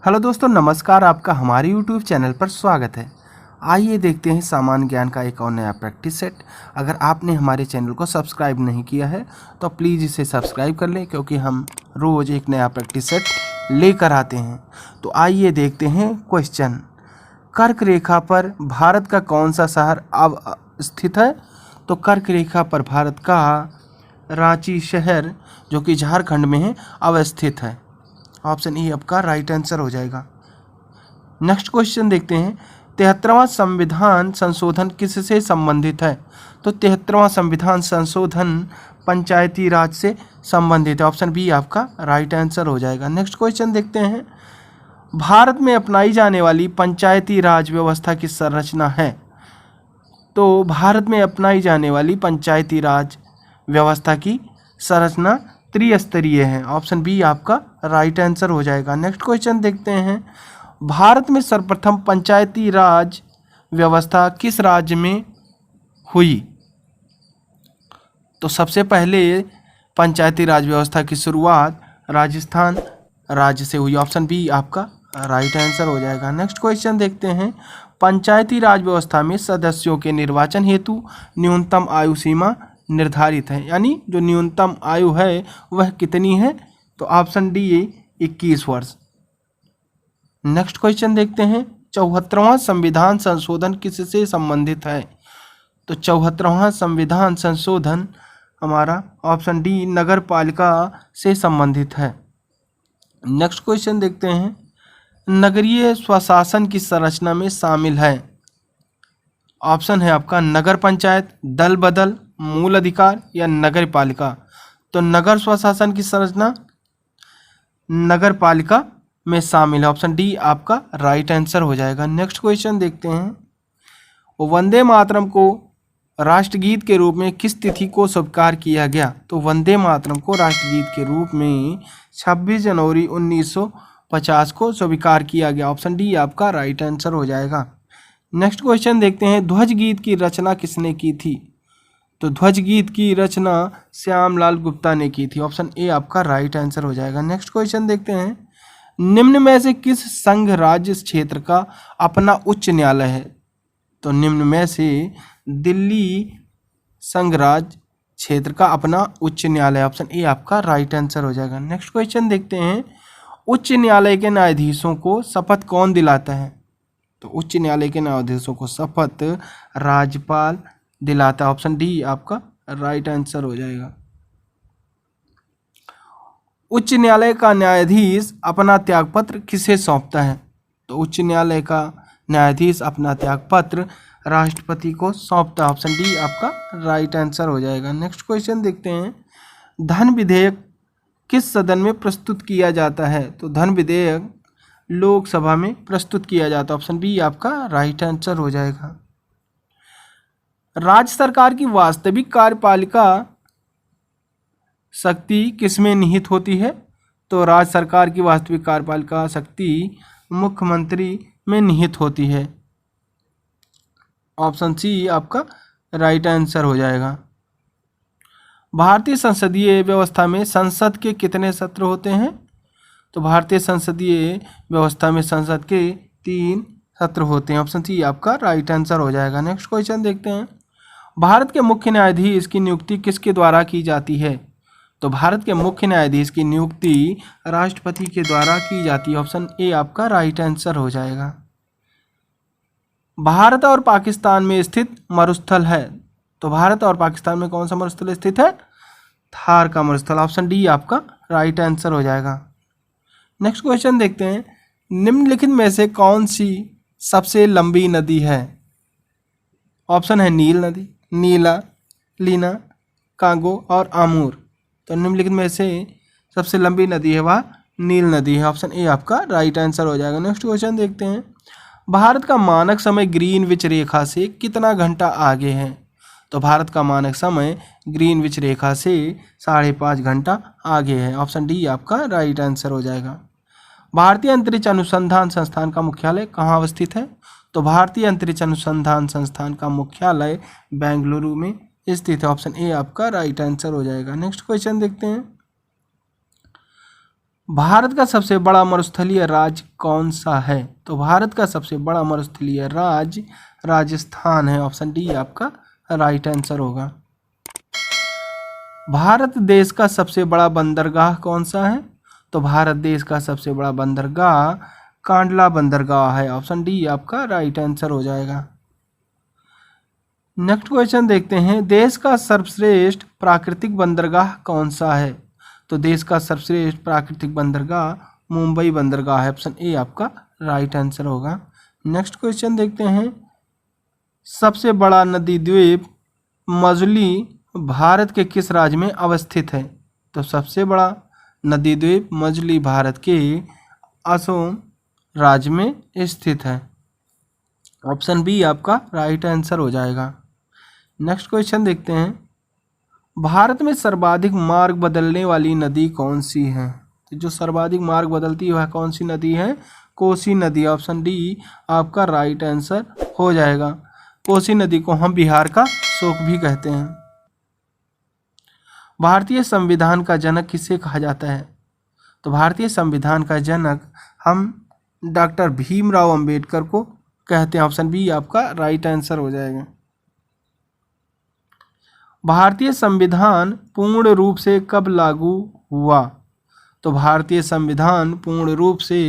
Hello दोस्तों, नमस्कार। आपका हमारे यूट्यूब चैनल पर स्वागत है। आइए देखते हैं सामान्य ज्ञान का एक और नया प्रैक्टिस सेट। अगर आपने हमारे चैनल को सब्सक्राइब नहीं किया है तो प्लीज़ इसे सब्सक्राइब कर लें, क्योंकि हम रोज़ एक नया प्रैक्टिस सेट लेकर आते हैं। तो आइए देखते हैं क्वेश्चन। कर्क रेखा पर भारत का कौन सा शहर अब स्थित है? तो कर्क रेखा पर भारत का रांची शहर, जो कि झारखंड में है, अवस्थित है। ऑप्शन ए आपका राइट आंसर हो जाएगा। नेक्स्ट क्वेश्चन देखते हैं। 73वां संविधान संशोधन किससे संबंधित है? तो 73वां संविधान संशोधन पंचायती राज से संबंधित है। ऑप्शन बी आपका राइट आंसर हो जाएगा। नेक्स्ट क्वेश्चन देखते हैं। भारत में अपनाई जाने वाली पंचायती राज व्यवस्था की संरचना है? तो भारत में अपनाई जाने वाली पंचायती राज व्यवस्था की संरचना त्रिस्तरीय है। ऑप्शन बी आपका राइट आंसर हो जाएगा। नेक्स्ट क्वेश्चन देखते हैं। भारत में सर्वप्रथम पंचायती राज व्यवस्था किस राज्य में हुई? तो सबसे पहले पंचायती राज व्यवस्था की शुरुआत राजस्थान राज्य से हुई। ऑप्शन बी आपका राइट आंसर हो जाएगा। नेक्स्ट क्वेश्चन देखते हैं। पंचायती राज व्यवस्था में सदस्यों के निर्वाचन हेतु न्यूनतम आयु सीमा निर्धारित है, यानी जो न्यूनतम आयु है वह कितनी है? तो ऑप्शन डी 21 वर्ष। नेक्स्ट क्वेश्चन देखते हैं। 74वां संविधान संशोधन किससे संबंधित है? तो 74वां संविधान संशोधन हमारा ऑप्शन डी नगर पालिका से संबंधित है। नेक्स्ट क्वेश्चन देखते हैं। नगरीय स्वशासन की संरचना में शामिल है? ऑप्शन है आपका नगर पंचायत, दल बदल, मूल अधिकार या नगर पालिका। तो नगर स्वशासन की संरचना नगर पालिका में शामिल है। ऑप्शन डी आपका राइट आंसर हो जाएगा। नेक्स्ट क्वेश्चन देखते हैं। वंदे मातरम को राष्ट्रगीत के रूप में किस तिथि को स्वीकार किया गया? तो वंदे मातरम को राष्ट्रगीत के रूप में 26 जनवरी 1950 को स्वीकार किया गया। ऑप्शन डी आपका राइट आंसर हो जाएगा। नेक्स्ट क्वेश्चन देखते हैं। ध्वज गीत की रचना किसने की थी? तो ध्वज गीत की रचना श्यामलाल गुप्ता ने की थी। ऑप्शन ए आपका राइट आंसर हो जाएगा। नेक्स्ट क्वेश्चन देखते हैं। निम्न में से किस संघ राज्य क्षेत्र का अपना उच्च न्यायालय है? तो निम्न में से दिल्ली संघ राज्य क्षेत्र का अपना उच्च न्यायालय। ऑप्शन ए आपका राइट आंसर हो जाएगा। नेक्स्ट क्वेश्चन देखते हैं। उच्च न्यायालय के न्यायाधीशों को शपथ कौन दिलाता है? तो उच्च न्यायालय के न्यायाधीशों को शपथ राज्यपाल दिलाता है। ऑप्शन डी आपका राइट आंसर हो जाएगा। उच्च न्यायालय का न्यायाधीश अपना त्यागपत्र किसे सौंपता है? तो उच्च न्यायालय का न्यायाधीश अपना त्यागपत्र राष्ट्रपति को सौंपता है। ऑप्शन डी आपका राइट आंसर हो जाएगा। नेक्स्ट क्वेश्चन देखते हैं। धन विधेयक किस सदन में प्रस्तुत किया जाता है? तो धन विधेयक लोकसभा में प्रस्तुत किया जाता है। ऑप्शन बी आपका राइट आंसर हो जाएगा। राज्य सरकार की वास्तविक कार्यपालिका शक्ति किसमें निहित होती है? तो राज्य सरकार की वास्तविक कार्यपालिका शक्ति मुख्यमंत्री में निहित होती है। ऑप्शन सी आपका राइट आंसर हो जाएगा। भारतीय संसदीय व्यवस्था में संसद के कितने सत्र होते हैं? तो भारतीय संसदीय व्यवस्था में संसद के 3 सत्र होते हैं। ऑप्शन सी आपका राइट आंसर हो जाएगा। नेक्स्ट क्वेश्चन देखते हैं। भारत के मुख्य न्यायाधीश की नियुक्ति किसके द्वारा की जाती है? तो भारत के मुख्य न्यायाधीश की नियुक्ति राष्ट्रपति के द्वारा की जाती है। ऑप्शन ए आपका राइट आंसर हो जाएगा। भारत और पाकिस्तान में स्थित मरुस्थल है? तो भारत और पाकिस्तान में कौन सा मरुस्थल स्थित है? थार का मरुस्थल। ऑप्शन डी आपका राइट आंसर हो जाएगा। नेक्स्ट क्वेश्चन देखते हैं। निम्नलिखित में से कौन सी सबसे लंबी नदी है? ऑप्शन है नील नदी, नीला, लीना, कांगो और आमूर। तो निम्नलिखित में से सबसे लंबी नदी है वह नील नदी है। ऑप्शन ए आपका राइट आंसर हो जाएगा। नेक्स्ट क्वेश्चन देखते हैं। भारत का मानक समय ग्रीनविच रेखा से कितना घंटा आगे है? तो भारत का मानक समय ग्रीनविच रेखा से 5.5 घंटा आगे है। ऑप्शन डी आपका राइट आंसर हो जाएगा। भारतीय अंतरिक्ष अनुसंधान संस्थान का मुख्यालय कहाँ अवस्थित है? तो भारतीय अंतरिक्ष अनुसंधान संस्थान का मुख्यालय बेंगलुरु में स्थित है। ऑप्शन ए आपका राइट आंसर हो जाएगा। नेक्स्ट क्वेश्चन देखते हैं। भारत का सबसे बड़ा मरुस्थलीय राज्य कौन सा है? तो भारत का सबसे बड़ा मरुस्थलीय राज्य राजस्थान है। ऑप्शन डी आपका राइट आंसर होगा। भारत देश का सबसे बड़ा बंदरगाह कौन सा है? तो भारत देश का सबसे बड़ा बंदरगाह कांडला बंदरगाह है। ऑप्शन डी आपका राइट आंसर हो जाएगा। नेक्स्ट क्वेश्चन देखते हैं, देश का सर्वश्रेष्ठ प्राकृतिक बंदरगाह कौन सा है? तो देश का सर्वश्रेष्ठ प्राकृतिक बंदरगाह मुंबई बंदरगाह है। ऑप्शन ए आपका राइट आंसर होगा। नेक्स्ट क्वेश्चन देखते हैं, सबसे बड़ा नदी द्वीप मजुली भारत के किस राज्य में अवस्थित है? तो सबसे बड़ा नदी द्वीप मजुली भारत के असम राज्य में स्थित है। ऑप्शन बी आपका राइट आंसर हो जाएगा। नेक्स्ट क्वेश्चन देखते हैं, भारत में सर्वाधिक मार्ग बदलने वाली नदी कौन सी है? तो जो सर्वाधिक मार्ग बदलती है वह कौन सी नदी है? कोसी नदी। ऑप्शन डी आपका राइट आंसर हो जाएगा। कोसी नदी को हम बिहार का शोक भी कहते हैं। भारतीय संविधान का जनक किसे कहा जाता है? तो भारतीय संविधान का जनक हम डॉक्टर भीमराव अंबेडकर को कहते हैं। ऑप्शन बी आपका राइट आंसर हो जाएगा। भारतीय संविधान पूर्ण रूप से कब लागू हुआ? तो भारतीय संविधान पूर्ण रूप से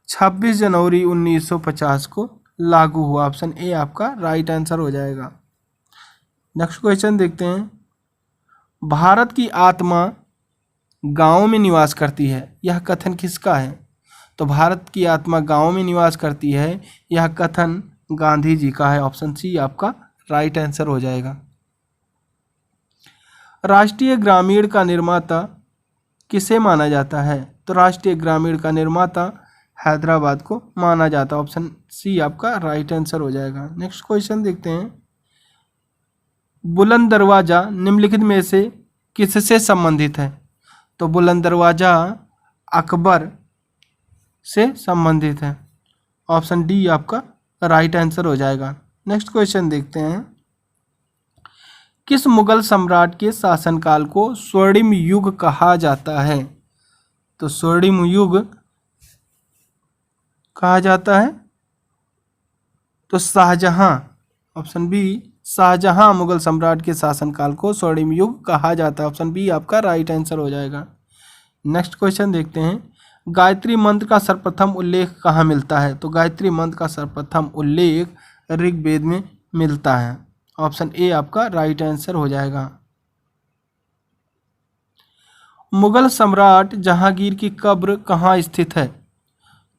26 जनवरी 1950 को लागू हुआ। ऑप्शन ए आपका राइट आंसर हो जाएगा। नेक्स्ट क्वेश्चन देखते हैं, भारत की आत्मा गांव में निवास करती है, यह कथन किसका है? तो भारत की आत्मा गांव में निवास करती है, यह कथन गांधी जी का है। ऑप्शन सी आपका राइट आंसर हो जाएगा। राष्ट्रीय ग्रामीण का निर्माता किसे माना जाता है? तो राष्ट्रीय ग्रामीण का निर्माता हैदराबाद को माना जाता है। ऑप्शन सी आपका राइट आंसर हो जाएगा। नेक्स्ट क्वेश्चन देखते हैं, बुलंद दरवाजा निम्नलिखित में से किससे संबंधित है? तो बुलंद दरवाजा अकबर से संबंधित है। ऑप्शन डी आपका राइट आंसर हो जाएगा। नेक्स्ट क्वेश्चन देखते हैं, किस मुगल सम्राट के शासनकाल को स्वर्णिम युग कहा जाता है? तो स्वर्णिम युग कहा जाता है तो शाहजहां। ऑप्शन बी शाहजहां मुगल सम्राट के शासनकाल को स्वर्णिम युग कहा जाता है। ऑप्शन बी आपका राइट आंसर हो जाएगा। नेक्स्ट क्वेश्चन देखते हैं, गायत्री मंत्र का सर्वप्रथम उल्लेख कहाँ मिलता है? तो गायत्री मंत्र का सर्वप्रथम उल्लेख ऋग्वेद में मिलता है। ऑप्शन ए आपका राइट आंसर हो जाएगा। मुगल सम्राट जहांगीर की कब्र कहाँ स्थित है?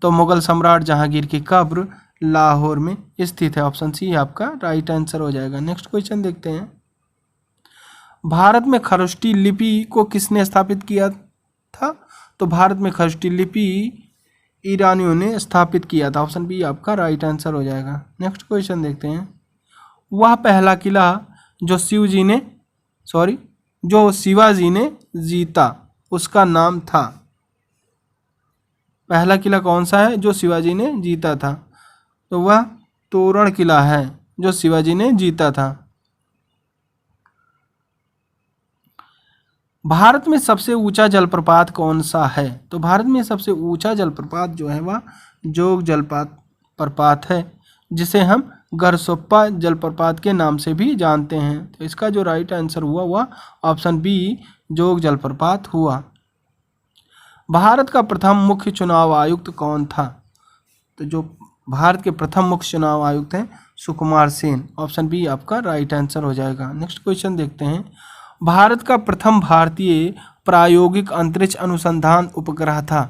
तो मुगल सम्राट जहांगीर की कब्र लाहौर में स्थित है। ऑप्शन सी आपका राइट आंसर हो जाएगा। नेक्स्ट क्वेश्चन देखते हैं, भारत में खरोष्टी लिपि को किसने स्थापित किया था? तो भारत में खरोष्टी लिपि ईरानियों ने स्थापित किया था। ऑप्शन बी आपका राइट आंसर हो जाएगा। नेक्स्ट क्वेश्चन देखते हैं, वह पहला किला जो शिवाजी ने जीता उसका नाम था? पहला किला कौन सा है जो शिवाजी ने जीता था? तो वह तोरण किला है जो शिवाजी ने जीता था। भारत में सबसे ऊंचा जलप्रपात कौन सा है? तो भारत में सबसे ऊंचा जलप्रपात जो है वह जोग जलप्रपात है, जिसे हम गरसोप्पा जलप्रपात के नाम से भी जानते हैं। तो इसका जो राइट आंसर हुआ वह ऑप्शन बी जोग जलप्रपात हुआ। भारत का प्रथम मुख्य चुनाव आयुक्त कौन था? तो जो भारत के प्रथम मुख्य चुनाव आयुक्त हैं सुकुमार सेन। ऑप्शन बी आपका राइट आंसर हो जाएगा। नेक्स्ट क्वेश्चन देखते हैं, भारत का प्रथम भारतीय प्रायोगिक अंतरिक्ष अनुसंधान उपग्रह था?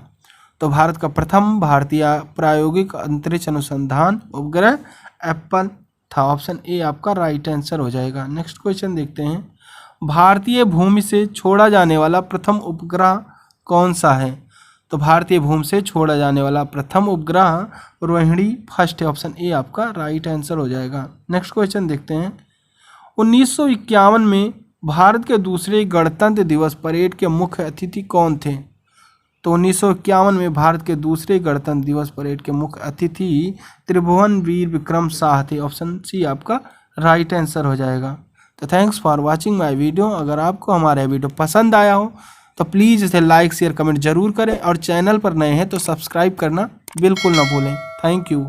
तो भारत का प्रथम भारतीय प्रायोगिक अंतरिक्ष अनुसंधान उपग्रह एप्पल था। ऑप्शन ए आपका राइट आंसर हो जाएगा। नेक्स्ट क्वेश्चन देखते हैं, भारतीय भूमि से छोड़ा जाने वाला प्रथम उपग्रह कौन सा है? तो भारतीय भूमि से छोड़ा जाने वाला प्रथम उपग्रह रोहिणी फर्स्ट है। ऑप्शन ए आपका राइट आंसर हो जाएगा। नेक्स्ट क्वेश्चन देखते हैं, 1951 में भारत के दूसरे गणतंत्र दिवस परेड के मुख्य अतिथि कौन थे? तो 1951 में भारत के दूसरे गणतंत्र दिवस परेड के मुख्य अतिथि त्रिभुवन वीर विक्रम शाह थे। ऑप्शन सी आपका राइट आंसर हो जाएगा। तो thanks for watching my video. अगर आपको हमारा वीडियो पसंद आया हो तो प्लीज़ इसे लाइक शेयर कमेंट जरूर करें और चैनल पर नए हैं तो सब्सक्राइब करना बिल्कुल ना भूलें। Thank you.